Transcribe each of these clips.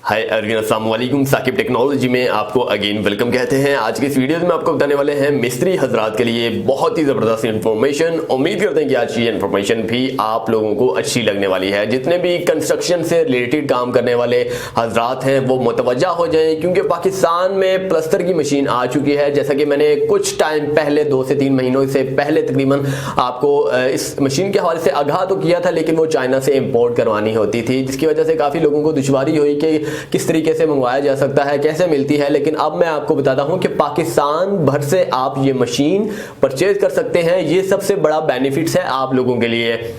Hi everyone, अस्सलाम वालेकुम। Saqib technology में आपको अगेन वेलकम कहते हैं। आज की इस वीडियो में आपको बताने वाले हैं मिस्त्री हजरात के लिए बहुत ही ज़बरदस्त इन्फॉर्मेशन। उम्मीद करते हैं कि आज की इन्फॉर्मेशन भी आप लोगों को अच्छी लगने वाली है। जितने भी कंस्ट्रक्शन से रिलेटेड काम करने वाले हजरात हैं वो मुतवज्जा हो जाएं, क्योंकि पाकिस्तान में प्लस्तर की मशीन आ चुकी है। जैसा कि मैंने कुछ टाइम पहले 2 से 3 महीनों से पहले तकरीबन आपको इस मशीन के हवाले से आगाह तो किया था, लेकिन वो चाइना से इम्पोर्ट करवानी होती थी, जिसकी वजह से काफ़ी लोगों को दुश्वारी हुई कि किस तरीके से मंगवाया जा सकता है, कैसे मिलती है। लेकिन अब मैं आपको बताता हूं कि पाकिस्तान भर से आप ये मशीन परचेज कर सकते हैं। ये सबसे बड़ा बेनिफिट्स है आप लोगों के लिए।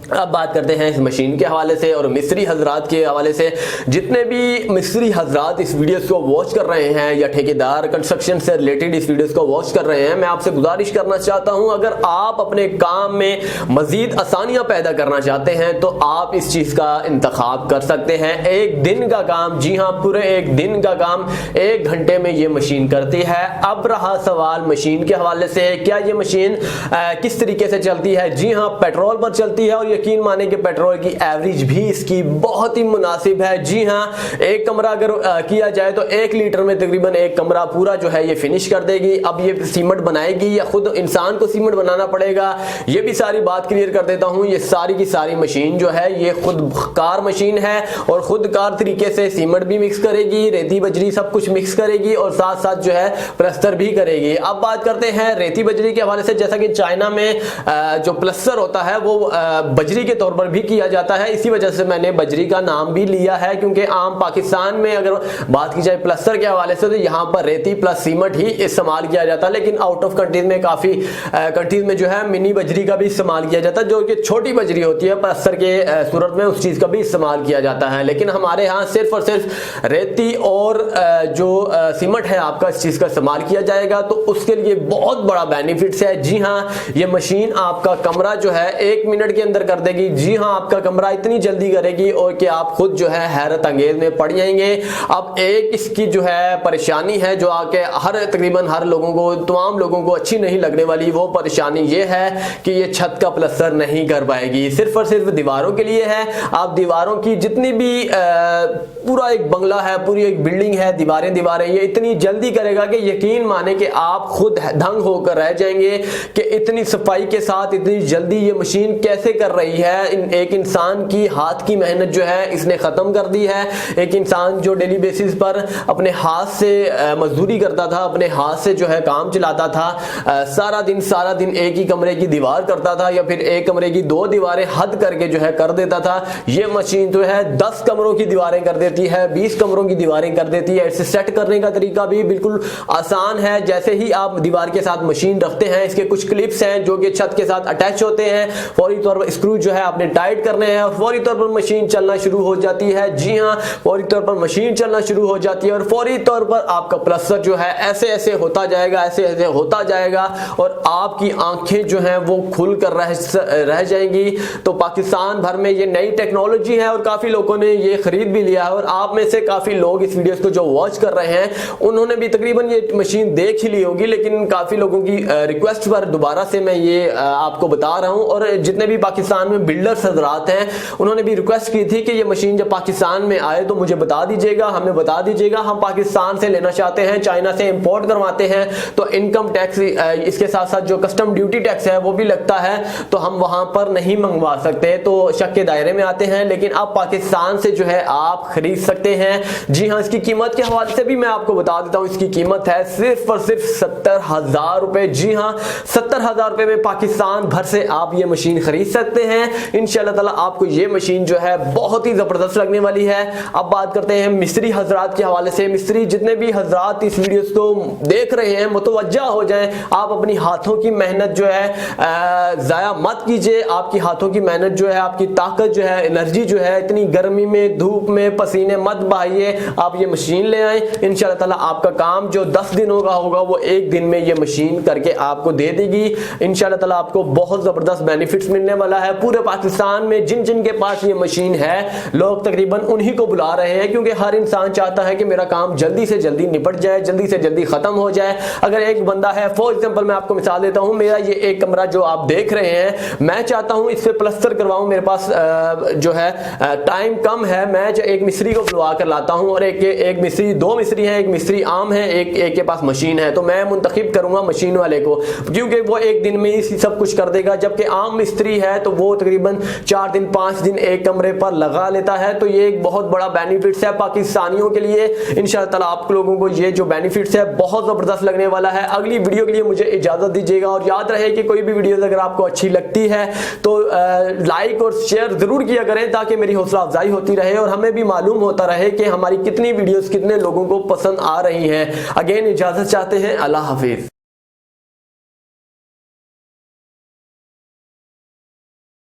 अब बात करते हैं इस मशीन के हवाले से और मिस्त्री हजरात के हवाले से। जितने भी मिस्त्री हजरात इस वीडियोस को वॉच कर रहे हैं या ठेकेदार कंस्ट्रक्शन से रिलेटेड इस वीडियोस को वॉच कर रहे हैं, मैं आपसे गुजारिश करना चाहता हूं, अगर आप अपने काम में मजीद आसानियां पैदा करना चाहते हैं तो आप इस चीज का इंतखाब कर सकते हैं। एक दिन का काम, जी हाँ पूरे एक दिन का काम 1 घंटे में ये मशीन करती है। अब रहा सवाल मशीन के हवाले से, क्या ये मशीन किस तरीके से चलती है? जी हाँ, पेट्रोल पर चलती है और यकीन माने कि पेट्रोल की एवरेज भी इसकी बहुत ही मुनासिब है। जी हाँ, एक कमरा अगर किया जाए तो 1 लीटर में तकरीबन एक कमरा पूरा जो है ये फिनिश कर देगी। अब ये सीमेंट बनाएगी या खुद इंसान को सीमेंट बनाना पड़ेगा, ये भी सारी बात क्लियर कर देता हूं। ये सारी की सारी मशीन जो है ये खुद कार मशीन है और खुद कार तरीके से सीमेंट भी मिक्स करेगी, रेती बजरी सब कुछ मिक्स करेगी और साथ साथ जो है प्लस्तर भी करेगी। अब बात करते हैं रेती बजरी के हवाले से। जैसा कि चाइना में जो प्लस्तर होता है वो बजरी के तौर पर भी किया जाता है, इसी वजह से मैंने बजरी का नाम भी लिया है, क्योंकि आम पाकिस्तान में अगर बात की जाए प्लस्तर के हवाले से तो यहाँ पर रेती प्लस सीमेंट ही इस्तेमाल किया जाता है। लेकिन आउट ऑफ कंट्रीज में काफी कंट्रीज में जो है मिनी बजरी का भी इस्तेमाल किया जाता है, जो कि छोटी बजरी होती है प्लस्तर के सूरत में, उस चीज का भी इस्तेमाल किया जाता है। लेकिन हमारे यहाँ सिर्फ और सिर्फ रेती और जो सीमेंट है आपका इस चीज का इस्तेमाल किया जाएगा, तो उसके लिए बहुत बड़ा बेनिफिट्स है। जी हाँ, ये मशीन आपका कमरा जो है 1 मिनट के अंदर कर देगी। जी हाँ, आपका कमरा इतनी जल्दी करेगी और कि आप खुद जो है हैरत अंगेज में पड़ जाएंगे। अब एक इसकी जो है परेशानी है जो आके तकरीबन हर लोगों को, तमाम लोगों को अच्छी नहीं लगने वाली, वो परेशानी ये है कि ये छत का प्लस्तर नहीं कर पाएगी। सिर्फ और सिर्फ दीवारों के लिए है। आप दीवारों की जितनी भी पूरा एक बंगला है, पूरी एक बिल्डिंग है, दीवारें ये इतनी जल्दी करेगा कि यकीन माने कि आप खुद दंग होकर रह जाएंगे कि इतनी सफाई के साथ इतनी जल्दी ये मशीन कैसे कर रही है। एक इंसान की हाथ की मेहनत जो है इसने खत्म कर दी है। एक इंसान जो डेली बेसिस पर अपने हाथ से मजदूरी करता था, अपने हाथ से जो है काम चलाता था, सारा दिन एक ही कमरे की दीवार करता था या फिर एक कमरे की 2 दीवारें हद करके जो है कर देता था, ये मशीन जो है 10 कमरों की दीवारें कर देती है, 20 कमरों की दीवारें कर देती है। इसे सेट करने का तरीका भी बिल्कुल आसान है। जैसे ही आप दीवार के साथ मशीन रखते हैं, इसके कुछ क्लिप्स हैं जो कि छत के साथ अटैच होते हैं, फौरी तौर पर स्क्रू जो है आपने टाइट करने हैं और फौरी तौर पर मशीन चलना शुरू हो जाती है। जी हाँ, फौरी तौर पर मशीन चलना शुरू हो जाती है और फौरी तौर पर आपका प्लस्तर जो है ऐसे ऐसे होता जाएगा, ऐसे ऐसे होता जाएगा और आपकी आंखें जो हैं वो खुल कर रह जाएंगी। तो पाकिस्तान भर में ये नई टेक्नोलॉजी है और काफी लोगों ने ये खरीद भी लिया है और आप में से काफी लोग इस वीडियो को जो वॉच कर रहे हैं उन्होंने भी तकरीबन ये मशीन देख ही ली होगी, लेकिन काफी लोगों की रिक्वेस्ट पर दोबारा से मैं ये आपको बता रहा हूं। और जितने भी पाकिस्तान में बिल्डर्स हजरात हैं उन्होंने भी रिक्वेस्ट की थी कि ये मशीन जब पाकिस्तान में आए तो मुझे बता दीजिएगा, हमें बता दीजिएगा, हम पाकिस्तान से लेना चाहते हैं, चाइना से इंपोर्ट करवाते हैं तो इनकम टैक्स इसके साथ साथ जो कस्टम ड्यूटी टैक्स है वो भी लगता है, तो हम वहां पर नहीं मंगवा सकते, तो शक के दायरे में आते हैं। लेकिन अब पाकिस्तान से जो है आप खरीद सकते हैं। जी हाँ, इसकी कीमत के हवाले से भी मैं आपको बता देता हूं। इसकी कीमत है सिर्फ और सिर्फ 70,000 रुपए। जी हाँ, 70,000 रुपए में पाकिस्तान भर से आप ये मशीन खरीद सकते हैं। इंशाल्लाह ताला आपको ये मशीन जो है बहुत ही जबरदस्त लगने वाली है। अब बात करते हैं मिस्त्री हजरात के हवाले से। मिस्त्री जितने भी हजरात इस वीडियोस को देख रहे हैं मुतवज्जा हो जाएं, आप अपनी हाथों की मेहनत जो है जाया मत कीजिए। आपकी हाथों की मेहनत जो है, आपकी ताकत जो है, एनर्जी जो है, इतनी गर्मी में धूप में पसीने मत बहाइए, आप ये मशीन ले आए। इंशाल्लाह ताला आपका काम जो 10 दिनों का होगा वो 1 दिन में ये मशीन करके आपको दे देगी। इंशाल्लाह ताला आपको बहुत जबरदस्त बेनिफिट्स मिलने वाला है। पूरे पाकिस्तान में जिन जिन के पास ये मशीन है, लोग तकरीबन उन्हीं को बुला रहे हैं, क्योंकि हर इंसान चाहता है कि मेरा काम जल्दी से जल्दी निपट जाए, जल्दी से जल्दी खत्म हो जाए। अगर एक बंदा है, फॉर एग्जांपल मैं आपको मिसाल देता हूं, मेरा ये एक कमरा जो आप देख रहे हैं, मैं चाहता हूं इस पे प्लास्टर करवाऊं, मेरे पास जो है टाइम कम है, मैं जो एक मिस्त्री को बुलवा कर लाता हूं, और एक मिस्त्री, दो मिस्त्री हैं, एक मिस्त्री आम है, एक के पास मशीन है, तो मैं मुंतखब करूंगा मशीन वाले को, क्योंकि वो एक दिन में ही सब कुछ कर देगा। जबकि आम मिस्त्री है तो वो तकरीबन 4 दिन 5 दिन एक कमरे पर लगा लेता है। तो ये एक बहुत बड़ा बेनिफिट्स है पाकिस्तानियों के लिए। इंशाअल्लाह ताला आप लोगों को ये जो बेनिफिट्स है बहुत जबरदस्त लगने वाला है। अगली वीडियो के लिए मुझे इजाजत दीजिएगा, और याद रहे कि कोई भी वीडियो अगर आपको अच्छी लगती है तो लाइक और शेयर जरूर किया करें, ताकि मेरी हौसला अफजाई होती रहे और हमें भी मालूम होता रहे कि हमारी कितनी वीडियोस कितने लोगों को पसंद आ रही हैं। अगेन इजाजत चाहते हैं, अल्लाह हाफिज।